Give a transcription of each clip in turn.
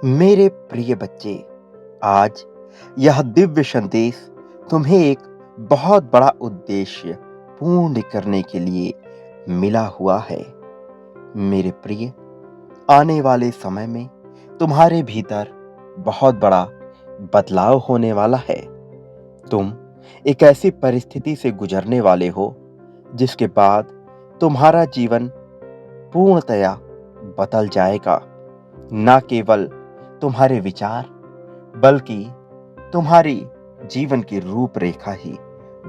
मेरे प्रिय बच्चे, आज यह दिव्य संदेश तुम्हें एक बहुत बड़ा उद्देश्य पूर्ण करने के लिए मिला हुआ है। मेरे प्रिय, आने वाले समय में तुम्हारे भीतर बहुत बड़ा बदलाव होने वाला है। तुम एक ऐसी परिस्थिति से गुजरने वाले हो जिसके बाद तुम्हारा जीवन पूर्णतया बदल जाएगा। ना केवल तुम्हारे विचार बल्कि तुम्हारी जीवन की रूपरेखा ही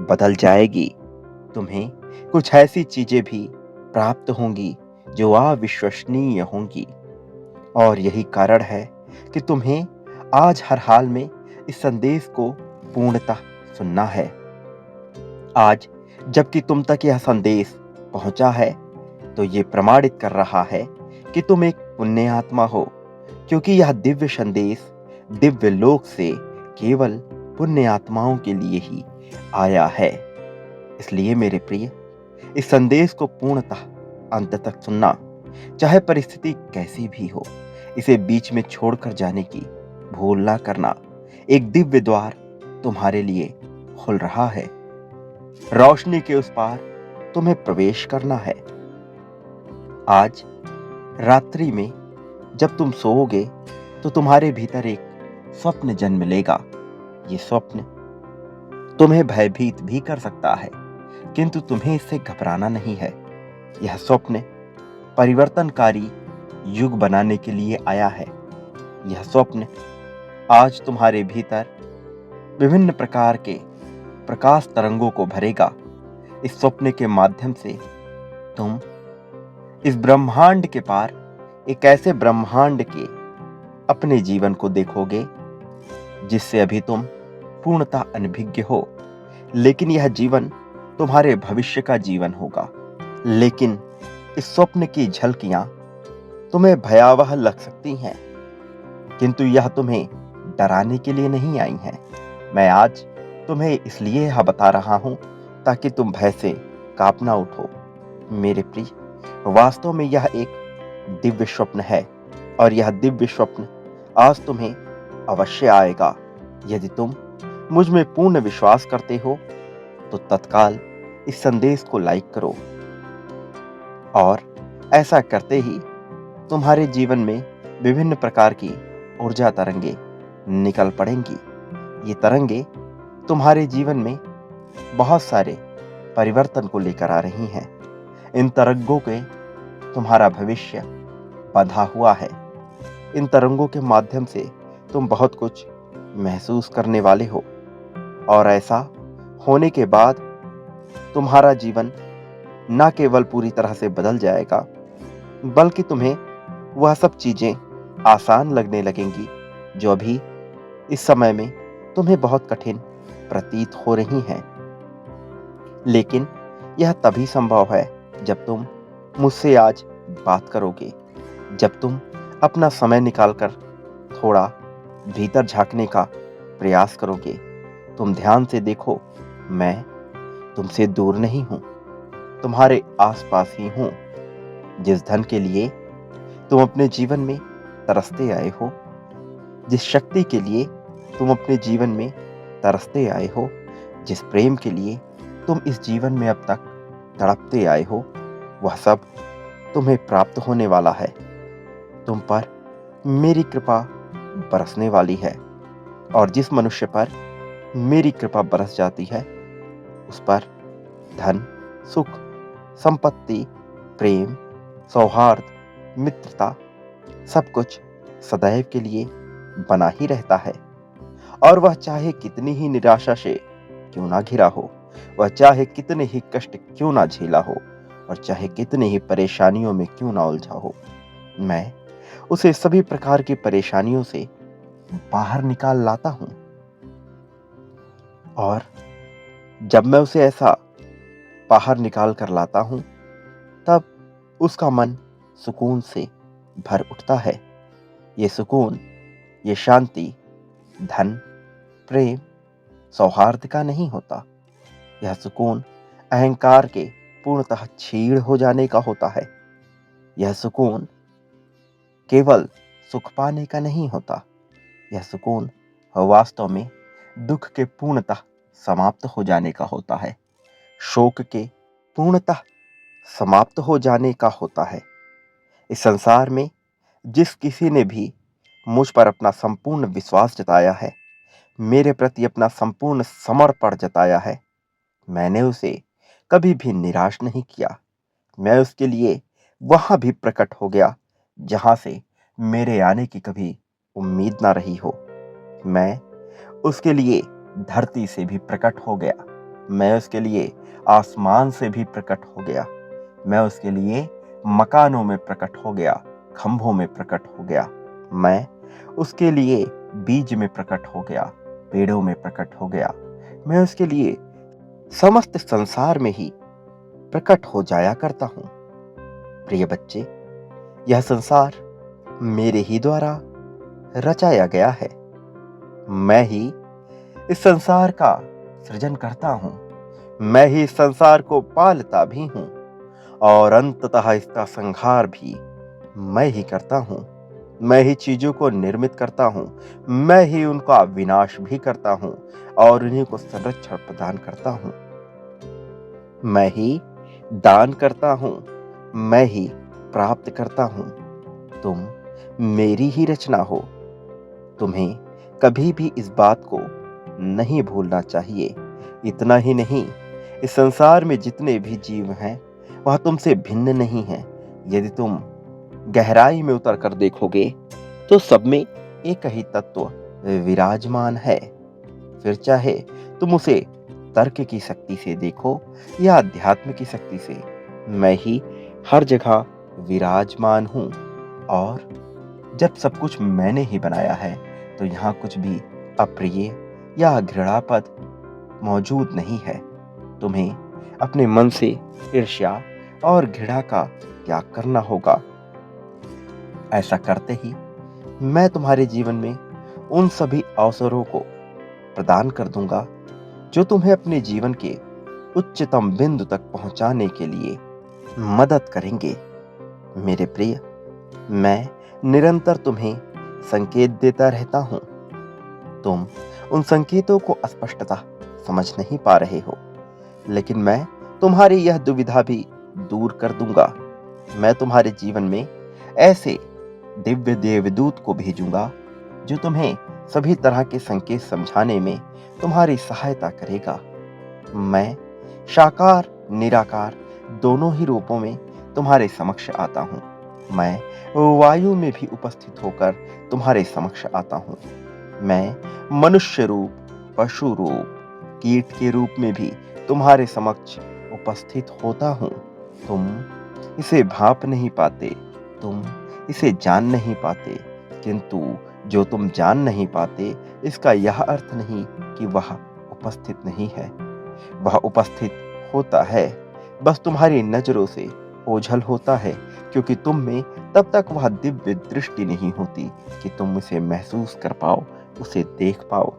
बदल जाएगी। तुम्हें कुछ ऐसी चीजें भी प्राप्त होंगी जो अविश्वसनीय होंगी, और यही कारण है कि तुम्हें आज हर हाल में इस संदेश को पूर्णतः सुनना है। आज जबकि तुम तक यह संदेश पहुंचा है तो ये प्रमाणित कर रहा है कि तुम एक पुण्य आत्मा हो, क्योंकि यह दिव्य संदेश दिव्य लोक से केवल पुण्य आत्माओं के लिए ही आया है। इसलिए मेरे प्रिय, इस संदेश को पूर्णतः अंत तक सुनना, चाहे परिस्थिति कैसी भी हो। इसे बीच में छोड़कर जाने की भूल ना करना। एक दिव्य द्वार तुम्हारे लिए खुल रहा है। रोशनी के उस पार तुम्हें प्रवेश करना है। आज रात्रि में जब तुम सोओगे तो तुम्हारे भीतर एक स्वप्न जन्म लेगा। ये स्वप्न तुम्हें भयभीत भी कर सकता है, किंतु तुम्हें इससे घबराना नहीं है। यह स्वप्न परिवर्तनकारी युग बनाने के लिए आया है। यह स्वप्न आज तुम्हारे भीतर विभिन्न प्रकार के प्रकाश तरंगों को भरेगा। इस स्वप्न के माध्यम से तुम इस ब्रह्मांड के पार एक ऐसे ब्रह्मांड के अपने जीवन को देखोगे जिससे अभी तुम पूर्णतः अनभिज्ञ हो। लेकिन यह जीवन तुम्हारे भविष्य का जीवन होगा। लेकिन इस स्वप्न की झलकियां तुम्हें भयावह लग सकती हैं, किंतु यह तुम्हें डराने के लिए नहीं आई हैं। मैं आज तुम्हें इसलिए यह बता रहा हूं ताकि तुम भय से कांप ना उठो। मेरे प्रिय, वास्तव में यह एक दिव्य स्वप्न है, और यह दिव्य स्वप्न आज तुम्हें अवश्य आएगा। यदि तुम मुझ में पूर्ण विश्वास करते हो तो तत्काल इस संदेश को लाइक करो, और ऐसा करते ही तुम्हारे जीवन में विभिन्न प्रकार की ऊर्जा तरंगे निकल पड़ेंगी। ये तरंगे तुम्हारे जीवन में बहुत सारे परिवर्तन को लेकर आ रही हैं। इन तरंगों के तुम्हारा भविष्य बंधा हुआ है। इन तरंगों के माध्यम से तुम बहुत कुछ महसूस करने वाले हो, और ऐसा होने के बाद तुम्हारा जीवन न केवल पूरी तरह से बदल जाएगा, बल्कि तुम्हें वह सब चीजें आसान लगने लगेंगी जो अभी इस समय में तुम्हें बहुत कठिन प्रतीत हो रही हैं। लेकिन यह तभी संभव है जब तुम मुझसे आज बात करोगे, जब तुम अपना समय निकालकर थोड़ा भीतर झांकने का प्रयास करोगे। तुम ध्यान से देखो, मैं तुमसे दूर नहीं हूं, तुम्हारे आसपास ही हूं। जिस धन के लिए तुम अपने जीवन में तरसते आए हो, जिस शक्ति के लिए तुम अपने जीवन में तरसते आए हो, जिस प्रेम के लिए तुम इस जीवन में अब तक तड़पते आए हो, वह सब तुम्हें प्राप्त होने वाला है। तुम पर मेरी कृपा बरसने वाली है, और जिस मनुष्य पर मेरी कृपा बरस जाती है उस पर धन, सुख, संपत्ति, प्रेम, सौहार्द, मित्रता, सब कुछ सदैव के लिए बना ही रहता है। और वह चाहे कितनी ही निराशा से क्यों ना घिरा हो, वह चाहे कितने ही कष्ट क्यों ना झेला हो, और चाहे कितने ही परेशानियों में क्यों ना उलझा हो, मैं उसे सभी प्रकार की परेशानियों से बाहर निकाल लाता हूं। और जब मैं उसे ऐसा बाहर निकाल कर लाता हूं, तब उसका मन सुकून से भर उठता है। ये सुकून, ये शांति धन, प्रेम, सौहार्द का नहीं होता। यह सुकून अहंकार के पूर्णतः क्षीण हो जाने का होता है। यह सुकून केवल सुख पाने का नहीं होता। यह सुकून वास्तव में दुख के पूर्णतः समाप्त हो जाने का होता है, शोक के पूर्णतः समाप्त हो जाने का होता है। इस संसार में जिस किसी ने भी मुझ पर अपना संपूर्ण विश्वास जताया है, मेरे प्रति अपना संपूर्ण समर्पण जताया है, मैंने उसे कभी भी निराश नहीं किया। मैं उसके लिए वहां भी प्रकट हो गया जहां से मेरे आने की कभी उम्मीद ना रही हो। मैं उसके लिए धरती से भी प्रकट हो गया। मैं उसके लिए आसमान से भी प्रकट हो गया। मैं उसके लिए मकानों में प्रकट हो गया, खंभों में प्रकट हो गया। मैं उसके लिए बीज में प्रकट हो गया, पेड़ों में प्रकट हो गया। मैं उसके लिए समस्त संसार में ही प्रकट हो जाया करता हूं। प्रिय बच्चे, यह संसार मेरे ही द्वारा रचाया गया है। मैं ही इस संसार का सृजन करता हूं। मैं ही इस संसार को पालता भी हूं और अंततः इसका संहार भी मैं ही करता हूं। मैं ही चीजों को निर्मित करता हूं। मैं ही उनका विनाश भी करता हूं और उन्हीं को संरक्षण प्रदान करता हूं। मैं ही दान करता हूं। मैं ही प्राप्त करता हूं। तुम मेरी ही रचना हो। तुम्हें कभी भी इस बात को नहीं भूलना चाहिए। इतना ही नहीं, इस संसार में जितने भी जीव हैं वह तुमसे भिन्न नहीं है। यदि तुम गहराई में उतर कर देखोगे तो सब में एक ही तत्व विराजमान है। फिर चाहे तुम उसे तर्क की शक्ति से देखो या अध्यात्म की शक्ति से, मैं ही हर जगह विराजमान हूं। और जब सब कुछ मैंने ही बनाया है तो यहाँ कुछ भी अप्रिय या घृणापद मौजूद नहीं है। तुम्हें अपने मन से ईर्ष्या और घृणा का त्याग करना होगा। ऐसा करते ही मैं तुम्हारे जीवन में उन सभी अवसरों को प्रदान कर दूंगा जो तुम्हें अपने जीवन के उच्चतम बिंदु तक पहुंचाने के लिए मदद करेंगे। मेरे प्रिय, मैं निरंतर तुम्हें संकेत देता रहता हूं। तुम उन संकेतों को स्पष्टतः समझ नहीं पा रहे हो, लेकिन मैं तुम्हारी यह दुविधा भी दूर कर दूंगा। मैं तुम्हारे जीवन में ऐसे दिव्य देवदूत को भेजूंगा जो तुम्हें सभी तरह के संकेत समझाने में तुम्हारी सहायता करेगा। मैं साकार निराकार दोनों ही रूपों में तुम्हारे समक्ष आता हूं। मैं वायु में भी उपस्थित होकर तुम्हारे समक्ष आता हूं। मैं मनुष्य रूप, पशु रूप, कीट के रूप में भी तुम्हारे समक्ष उपस्थित होता हूं। तुम इसे भांप नहीं पाते, तुम इसे जान नहीं पाते, किंतु जो तुम जान नहीं पाते इसका यह अर्थ नहीं कि वह उपस्थित नहीं है। वह उपस्थित होता है, बस तुम्हारी नजरों से ओझल होता है, क्योंकि तुम में तब तक वह दिव्य दृष्टि नहीं होती कि तुम उसे महसूस कर पाओ, उसे देख पाओ।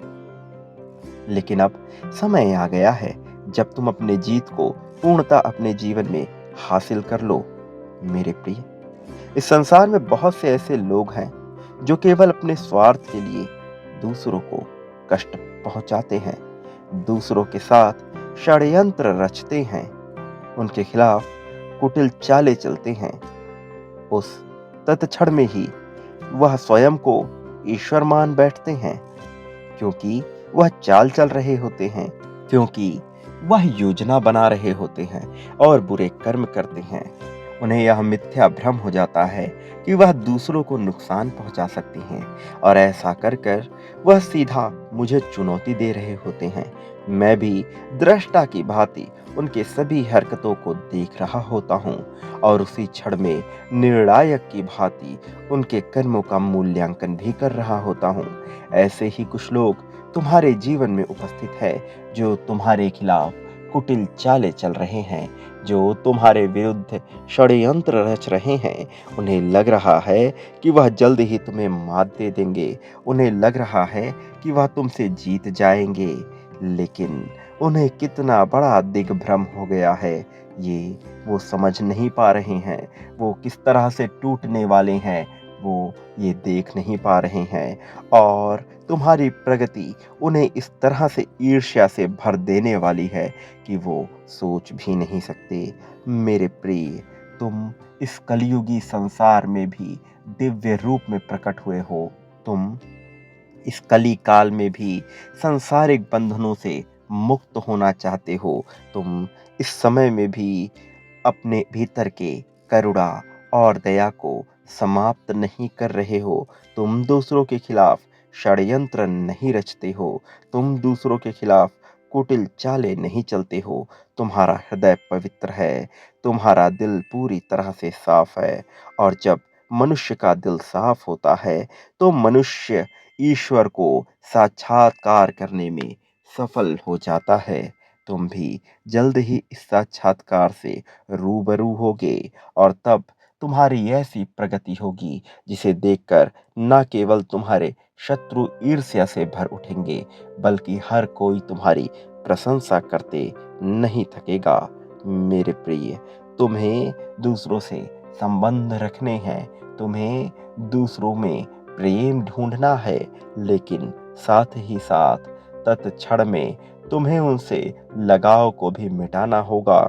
लेकिन अब समय आ गया है जब तुम अपने जीत को पूर्णतः अपने जीवन में हासिल कर लो। मेरे प्रिय, इस संसार में बहुत से ऐसे लोग हैं जो केवल अपने स्वार्थ के लिए दूसरों को कष्ट पहुंचाते हैं, दूसरों के साथ षड्यंत्र रचते हैं, उनके खिलाफ कुटिल चालें चलते हैं। उस तत्क्षण में ही वह स्वयं को ईश्वर मान बैठते हैं, क्योंकि वह चाल चल रहे होते हैं, क्योंकि वह योजना बना रहे होते हैं और बुरे कर्म करते हैं। उन्हें यह मिथ्या भ्रम हो जाता है कि वह दूसरों को नुकसान पहुंचा सकती हैं और ऐसा कर कर वह सीधा मुझे चुनौती दे रहे होते हैं। मैं भी दृष्टा की भांति उनके सभी हरकतों को देख रहा होता हूं और उसी क्षण में निर्णायक की भांति उनके कर्मों का मूल्यांकन भी कर रहा होता हूं। ऐसे ही कुछ लोग तुम्हारे जीवन में उपस्थित है जो तुम्हारे खिलाफ कुटिल चालें चल रहे हैं, जो तुम्हारे विरुद्ध षड्यंत्र रच रहे हैं। उन्हें लग रहा है कि वह जल्द ही तुम्हें मात दे देंगे, उन्हें लग रहा है कि वह तुमसे जीत जाएंगे, लेकिन उन्हें कितना बड़ा दिग्भ्रम हो गया है ये वो समझ नहीं पा रहे हैं। वो किस तरह से टूटने वाले हैं वो ये देख नहीं पा रहे हैं और तुम्हारी प्रगति उन्हें इस तरह से ईर्ष्या से भर देने वाली है कि वो सोच भी नहीं सकते। मेरे प्रिय, तुम इस कलयुगी संसार में भी दिव्य रूप में प्रकट हुए हो। तुम इस कली काल में भी सांसारिक बंधनों से मुक्त होना चाहते हो। तुम इस समय में भी अपने भीतर के करुणा और दया को समाप्त नहीं कर रहे हो। तुम दूसरों के खिलाफ षड्यंत्र नहीं रचते हो। तुम दूसरों के खिलाफ कुटिल चालें नहीं चलते हो। तुम्हारा हृदय पवित्र है। तुम्हारा दिल पूरी तरह से साफ है। और जब मनुष्य का दिल साफ होता है तो मनुष्य ईश्वर को साक्षात्कार करने में सफल हो जाता है। तुम भी जल्द ही इस साक्षात्कार से रूबरू होगे और तब तुम्हारी ऐसी प्रगति होगी जिसे देखकर न केवल तुम्हारे शत्रु ईर्ष्या से भर उठेंगे, बल्कि हर कोई तुम्हारी प्रशंसा करते नहीं थकेगा। मेरे प्रिय, तुम्हें दूसरों से संबंध रखने हैं, तुम्हें दूसरों में प्रेम ढूंढना है, लेकिन साथ ही साथ तत्क्षण में तुम्हें उनसे लगाव को भी मिटाना होगा।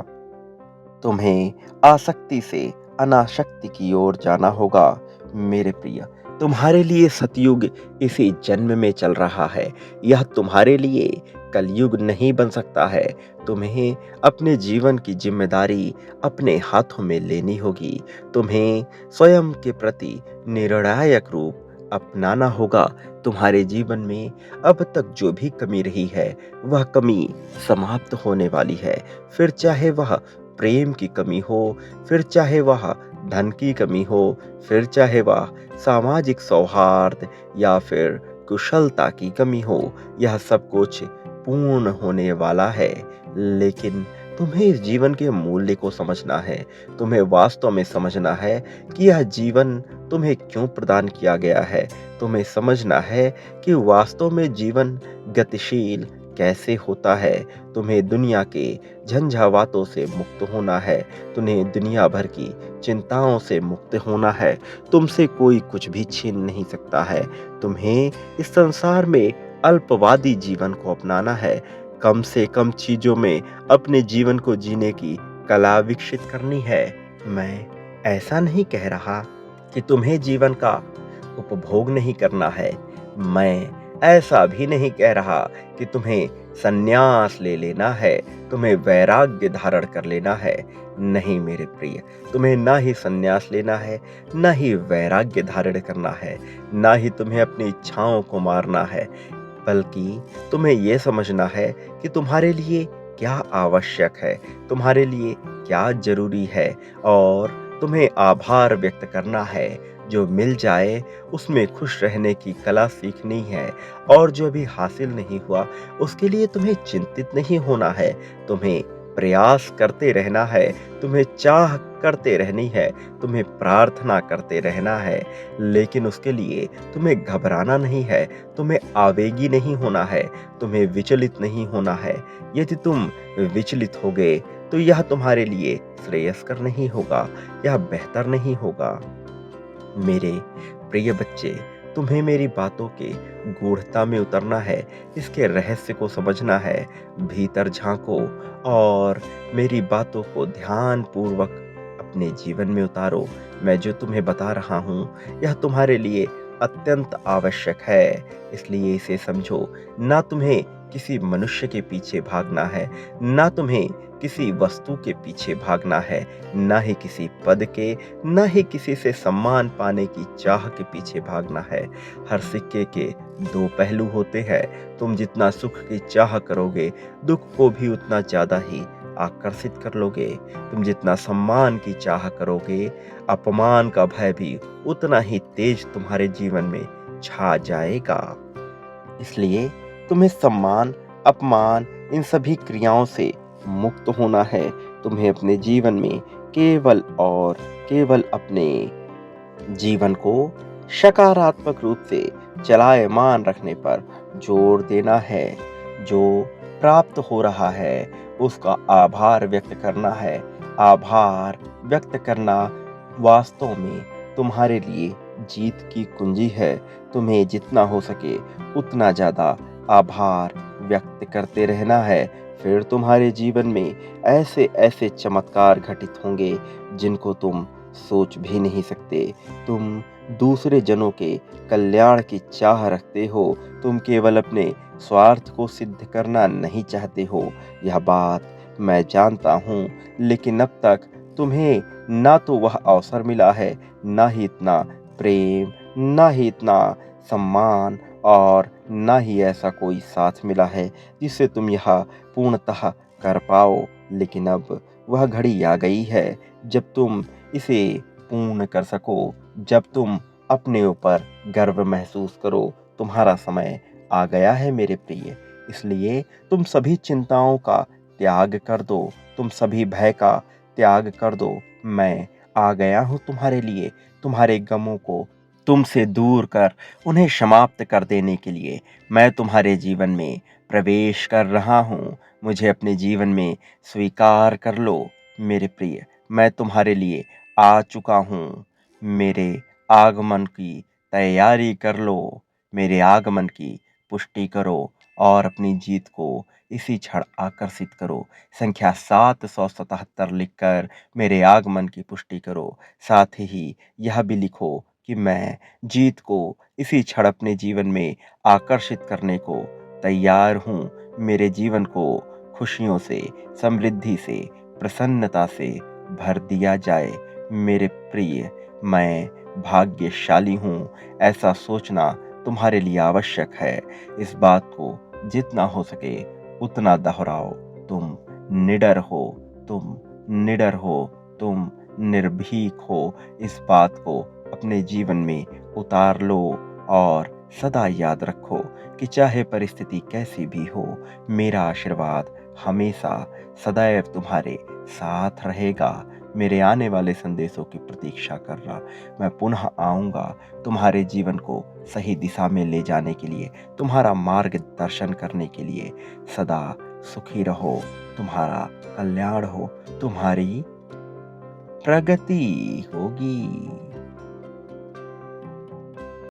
तुम्हें आसक्ति से अनासक्ति की ओर जाना होगा। मेरे प्रिय, तुम्हारे लिए सतयुग इसी जन्म में चल रहा है। यह तुम्हारे लिए कलयुग नहीं बन सकता है। तुम्हें अपने जीवन की जिम्मेदारी अपने हाथों में लेनी होगी। तुम्हें स्वयं के प्रति निर्णायक रूप अपनाना होगा। तुम्हारे जीवन में अब तक जो भी कमी रही है वह कमी समाप्त होने वाली है। फिर चाहे वह प्रेम की कमी हो, फिर चाहे वह धन की कमी हो, फिर चाहे वह सामाजिक सौहार्द या फिर कुशलता की कमी हो, यह सब कुछ पूर्ण होने वाला है। लेकिन तुम्हें इस जीवन के मूल्य को समझना है। तुम्हें वास्तव में समझना है कि यह जीवन तुम्हें क्यों प्रदान किया गया है। तुम्हें समझना है कि वास्तव में जीवन गतिशील कैसे होता है। तुम्हें दुनिया के झंझावातों से मुक्त होना है। तुम्हें दुनिया भर की चिंताओं से मुक्त होना है। तुमसे कोई कुछ भी छीन नहीं सकता है। तुम्हें इस संसार में अल्पवादी जीवन को अपनाना है। कम से कम चीजों में अपने जीवन को जीने की कला विकसित करनी है। मैं ऐसा नहीं कह रहा कि तुम्हें जीवन का उपभोग नहीं करना है। मैं ऐसा भी नहीं कह रहा कि तुम्हें संन्यास ले लेना है, तुम्हें वैराग्य धारण कर लेना है। नहीं मेरे प्रिय, तुम्हें ना ही संन्यास लेना है, ना ही वैराग्य धारण करना है, ना ही तुम्हें अपनी इच्छाओं को मारना है, बल्कि तुम्हें यह समझना है कि तुम्हारे लिए क्या आवश्यक है, तुम्हारे लिए क्या जरूरी है, और तुम्हें आभार व्यक्त करना है। जो मिल जाए उसमें खुश रहने की कला सीखनी है, और जो भी हासिल नहीं हुआ उसके लिए तुम्हें चिंतित नहीं होना है। तुम्हें प्रयास करते रहना है, तुम्हें चाह करते रहनी है, तुम्हें प्रार्थना करते रहना है, लेकिन उसके लिए तुम्हें घबराना नहीं है, तुम्हें आवेगी नहीं होना है, तुम्हें विचलित नहीं होना है। यदि तुम विचलित हो गए तो यह तुम्हारे लिए श्रेयस्कर नहीं होगा, यह बेहतर नहीं होगा। मेरे प्रिय बच्चे, तुम्हें मेरी बातों के गूढ़ता में उतरना है, इसके रहस्य को समझना है। भीतर झांको और मेरी बातों को ध्यान पूर्वक अपने जीवन में उतारो। मैं जो तुम्हें बता रहा हूँ यह तुम्हारे लिए अत्यंत आवश्यक है, इसलिए इसे समझो। ना तुम्हें किसी मनुष्य के पीछे भागना है, ना तुम्हें किसी वस्तु के पीछे भागना है, ना ही किसी पद के, ना ही किसी से सम्मान पाने की चाह के पीछे भागना है। हर सिक्के के दो पहलू होते हैं। तुम जितना सुख की चाह करोगे, दुख को भी उतना ज्यादा ही आकर्षित कर लोगे। तुम जितना सम्मान की चाह करोगे, अपमान का भय भी उतना ही तेज तुम्हारे जीवन में छा जाएगा। इसलिए तुम्हें सम्मान, अपमान, इन सभी क्रियाओं से मुक्त होना है। तुम्हें अपने जीवन में केवल और केवल अपने जीवन को सकारात्मक रूप से चलायमान रखने पर जोर देना है। जो प्राप्त हो रहा है उसका आभार व्यक्त करना है। आभार व्यक्त करना वास्तव में तुम्हारे लिए जीत की कुंजी है तुम्हें जितना हो सके उतना ज़्यादा आभार व्यक्त करते रहना है। फिर तुम्हारे जीवन में ऐसे ऐसे चमत्कार घटित होंगे जिनको तुम सोच भी नहीं सकते। तुम दूसरे जनों के कल्याण की चाह रखते हो, तुम केवल अपने स्वार्थ को सिद्ध करना नहीं चाहते हो। यह बात मैं जानता हूँ, लेकिन अब तक तुम्हें ना तो वह अवसर मिला है, ना ही इतना प्रेम, ना ही इतना सम्मान और ना ही ऐसा कोई साथ मिला है जिससे तुम यह पूर्णतः कर पाओ। लेकिन अब वह घड़ी आ गई है जब तुम इसे पूर्ण कर सको, जब तुम अपने ऊपर गर्व महसूस करो। तुम्हारा समय आ गया है मेरे प्रिय, इसलिए तुम सभी चिंताओं का त्याग कर दो, तुम सभी भय का त्याग कर दो। मैं आ गया हूँ तुम्हारे लिए, तुम्हारे गमों को तुमसे दूर कर उन्हें समाप्त कर देने के लिए मैं तुम्हारे जीवन में प्रवेश कर रहा हूँ। मुझे अपने जीवन में स्वीकार कर लो मेरे प्रिय, मैं तुम्हारे लिए आ चुका हूँ। मेरे आगमन की तैयारी कर लो, मेरे आगमन की पुष्टि करो और अपनी जीत को इसी क्षण आकर्षित करो। संख्या 777 लिखकर मेरे आगमन की पुष्टि करो। साथ ही यह भी लिखो कि मैं जीत को इसी क्षण अपने जीवन में आकर्षित करने को तैयार हूँ। मेरे जीवन को खुशियों से, समृद्धि से, प्रसन्नता से भर दिया जाए। मेरे प्रिय, मैं भाग्यशाली हूँ, ऐसा सोचना तुम्हारे लिए आवश्यक है। इस बात को जितना हो सके उतना दोहराओ। तुम निडर हो, तुम निडर हो, तुम निर्भीक हो। इस बात को अपने जीवन में उतार लो और सदा याद रखो कि चाहे परिस्थिति कैसी भी हो, मेरा आशीर्वाद हमेशा सदैव तुम्हारे साथ रहेगा। मेरे आने वाले संदेशों की प्रतीक्षा करना। मैं पुनः आऊँगा तुम्हारे जीवन को सही दिशा में ले जाने के लिए, तुम्हारा मार्गदर्शन करने के लिए। सदा सुखी रहो, तुम्हारा कल्याण हो, तुम्हारी प्रगति होगी।